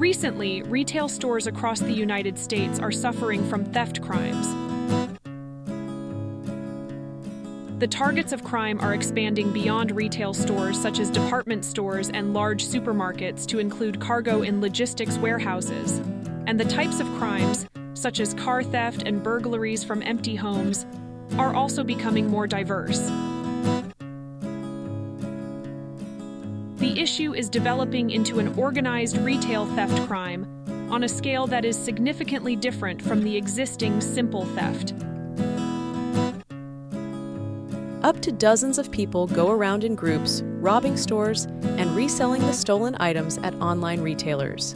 Recently, retail stores across the United States are suffering from theft crimes. The targets of crime are expanding beyond retail stores such as department stores and large supermarkets to include cargo in logistics warehouses. And the types of crimes, such as car theft and burglaries from empty homes, are also becoming more diverse. The issue is developing into an organized retail theft crime on a scale that is significantly different from the existing simple theft. Up to dozens of people go around in groups, robbing stores and reselling the stolen items at online retailers.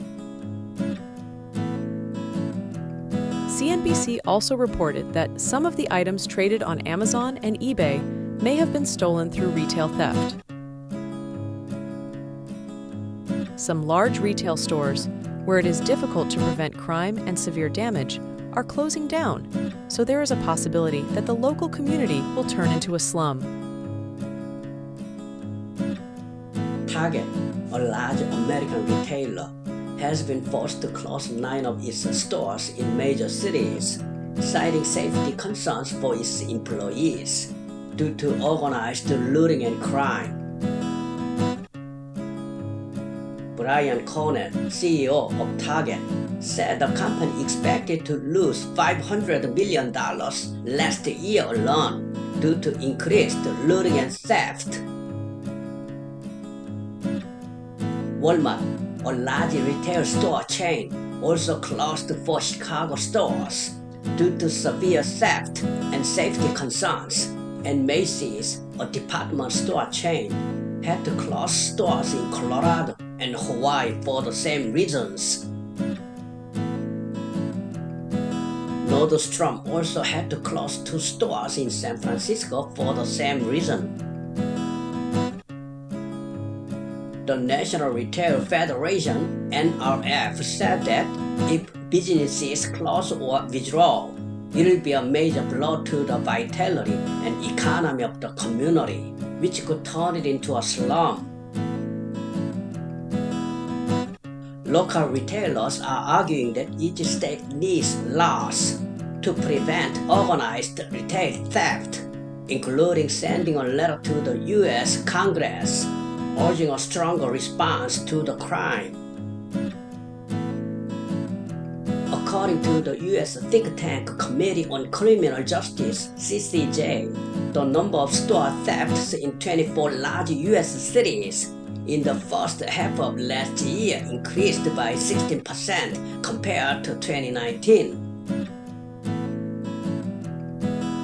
CNBC also reported that some of the items traded on Amazon and eBay may have been stolen through retail theft. Some large retail stores, where it is difficult to prevent crime and severe damage, are closing down, so there is a possibility that the local community will turn into a slum. Target, a large American retailer, has been forced to close 9 of its stores in major cities, citing safety concerns for its employees due to organized looting and crime. Brian Cornell, CEO of Target, said the company expected to lose $500 million last year alone due to increased looting and theft. Walmart, a large retail store chain, also closed 4 Chicago stores due to severe theft and safety concerns, and Macy's, a department store chain, had to close stores in Colorado and Hawaii for the same reasons. Nordstrom also had to close 2 stores in San Francisco for the same reason. The National Retail Federation, NRF, said that if businesses close or withdraw, it will be a major blow to the vitality and economy of the community, which could turn it into a slum. Local retailers are arguing that each state needs laws to prevent organized retail theft, including sending a letter to the U.S. Congress urging a stronger response to the crime. According to the U.S. think tank Committee on Criminal Justice, CCJ, the number of store thefts in 24 large U.S. cities in the first half of last year increased by 16% compared to 2019.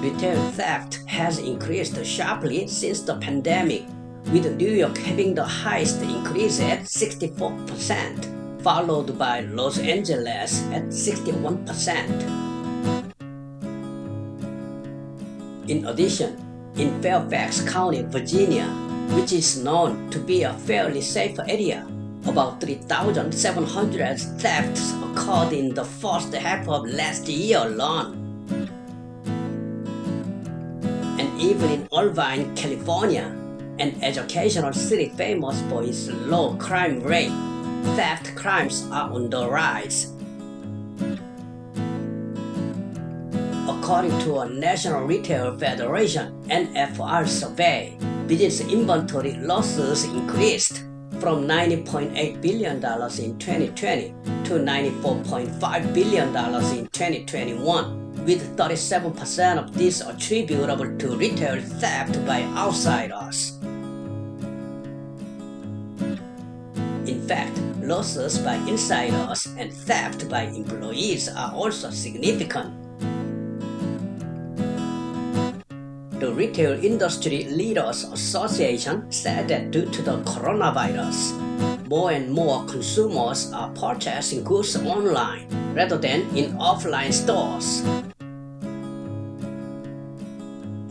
Retail theft has increased sharply since the pandemic, with New York having the highest increase at 64%, followed by Los Angeles at 61%. In addition, in Fairfax County, Virginia, which is known to be a fairly safe area, about 3,700 thefts occurred in the first half of last year alone. And even in Irvine, California, an educational city famous for its low crime rate, theft crimes are on the rise. According to a National Retail Federation (NFR) survey, business inventory losses increased from $90.8 billion in 2020 to $94.5 billion in 2021, with 37% of this attributable to retail theft by outsiders. In fact, losses by insiders and theft by employees are also significant. The Retail Industry Leaders Association said that due to the coronavirus, more and more consumers are purchasing goods online rather than in offline stores.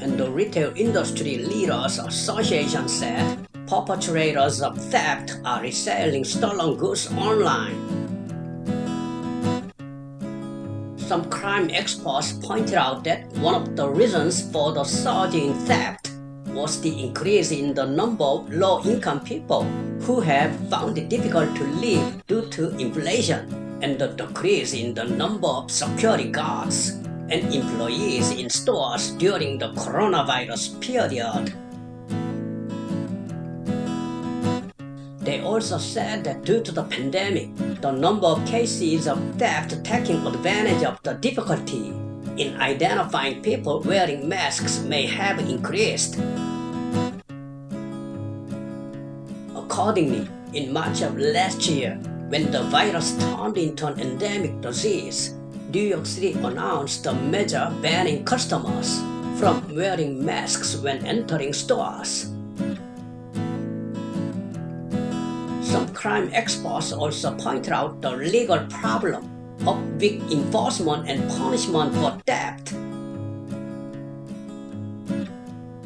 And the Retail Industry Leaders Association said perpetrators of theft are reselling stolen goods online. Some crime experts pointed out that one of the reasons for the surge in theft was the increase in the number of low-income people who have found it difficult to live due to inflation, and the decrease in the number of security guards and employees in stores during the coronavirus period. They also said that due to the pandemic, the number of cases of theft taking advantage of the difficulty in identifying people wearing masks may have increased. Accordingly, in March of last year, when the virus turned into an endemic disease, New York City announced a measure banning customers from wearing masks when entering stores. Some crime experts also pointed out the legal problem of weak enforcement and punishment for theft.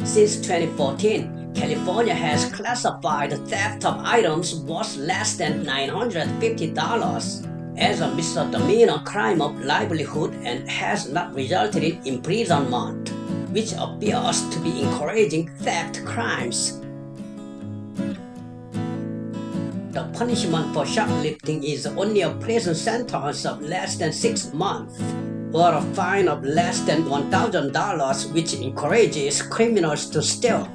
Since 2014, California has classified theft of items worth less than $950 as a misdemeanor crime of livelihood and has not resulted in imprisonment, which appears to be encouraging theft crimes. The punishment for shoplifting is only a prison sentence of less than 6 months or a fine of less than $1,000, which encourages criminals to steal.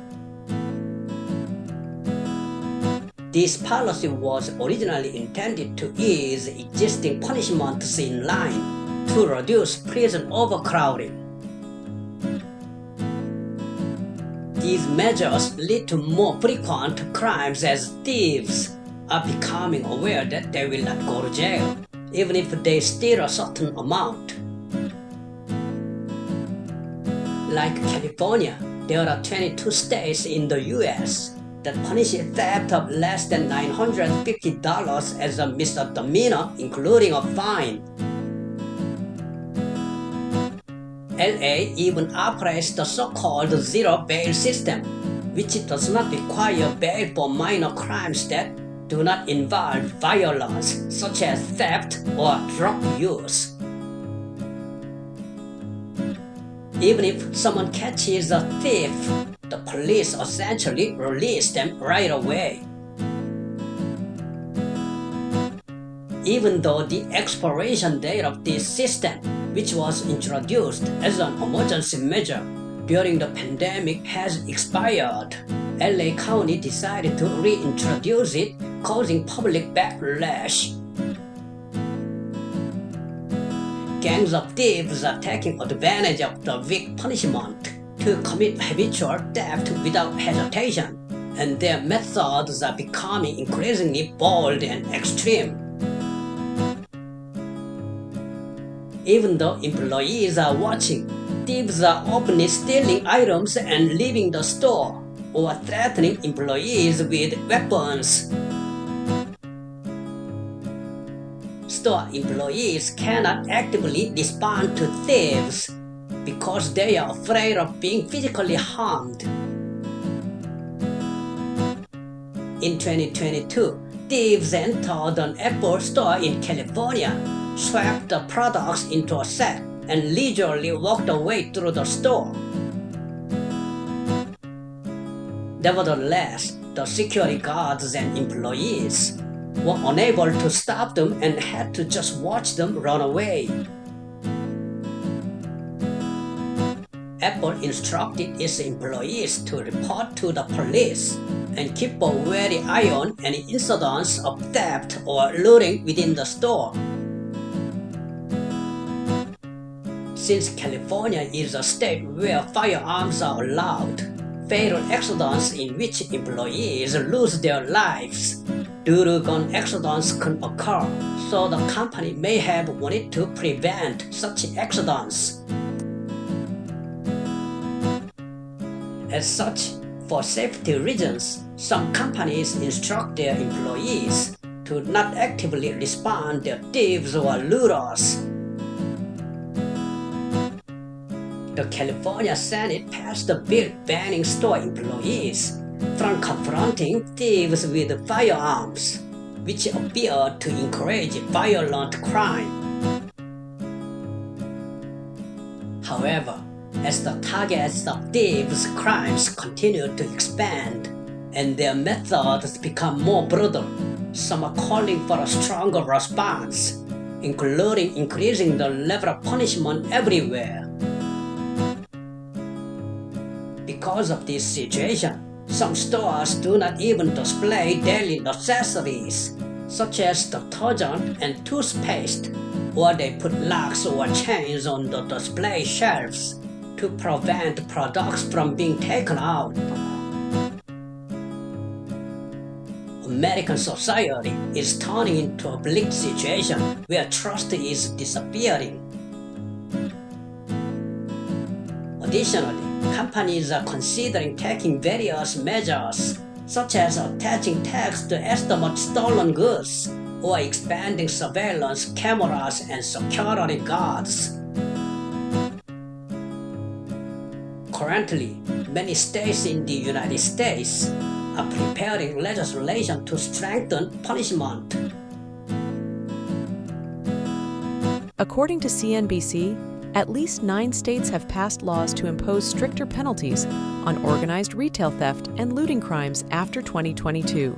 This policy was originally intended to ease existing punishments in line to reduce prison overcrowding. These measures lead to more frequent crimes as thieves are becoming aware that they will not go to jail, even if they steal a certain amount. Like California, there are 22 states in the US that punish theft of less than $950 as a misdemeanor, including a fine. LA even operates the so-called zero bail system, which does not require bail for minor crimes that do not involve violence, such as theft or drug use. Even if someone catches a thief, the police essentially release them right away. Even though the expiration date of this system, which was introduced as an emergency measure during the pandemic, has expired, LA County decided to reintroduce it, causing public backlash. Gangs of thieves are taking advantage of the weak punishment to commit habitual theft without hesitation, and their methods are becoming increasingly bold and extreme. Even though employees are watching, thieves are openly stealing items and leaving the store, or threatening employees with weapons. Store employees cannot actively respond to thieves because they are afraid of being physically harmed. In 2022, thieves entered an Apple store in California, swept the products into a sack, and leisurely walked away through the store. Nevertheless, the security guards and employees were unable to stop them and had to just watch them run away. Apple instructed its employees to report to the police and keep a wary eye on any incidents of theft or looting within the store. Since California is a state where firearms are allowed, fatal accidents in which employees lose their lives due to gun accidents can occur, so the company may have wanted to prevent such accidents. As such, for safety reasons, some companies instruct their employees to not actively respond to thieves or looters. The California Senate passed a bill banning store employees from confronting thieves with firearms, which appeared to encourage violent crime. However, as the targets of thieves' crimes continue to expand and their methods become more brutal. Some are calling for a stronger response, including increasing the level of punishment everywhere. Because of this situation, some stores do not even display daily necessities, such as detergent and toothpaste, or they put locks or chains on the display shelves to prevent products from being taken out. American society is turning into a bleak situation where trust is disappearing. Additionally, companies are considering taking various measures, such as attaching tags to estimate stolen goods or expanding surveillance cameras and security guards. Currently, many states in the United States are preparing legislation to strengthen punishment. According to CNBC, at least 9 states have passed laws to impose stricter penalties on organized retail theft and looting crimes after 2022.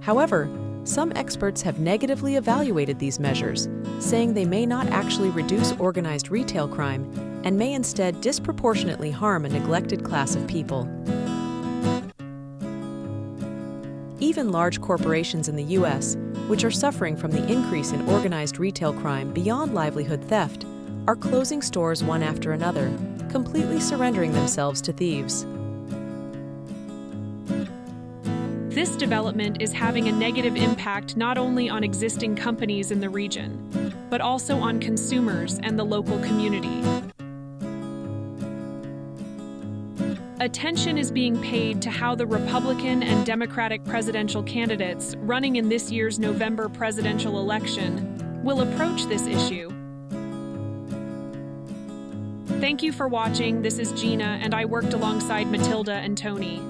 However, some experts have negatively evaluated these measures, saying they may not actually reduce organized retail crime and may instead disproportionately harm a neglected class of people. Even large corporations in the U.S., which are suffering from the increase in organized retail crime beyond livelihood theft, are closing stores one after another, completely surrendering themselves to thieves. This development is having a negative impact not only on existing companies in the region, but also on consumers and the local community. Attention is being paid to how the Republican and Democratic presidential candidates running in this year's November presidential election will approach this issue. Thank you for watching. This is Gina, and I worked alongside Matilda and Tony.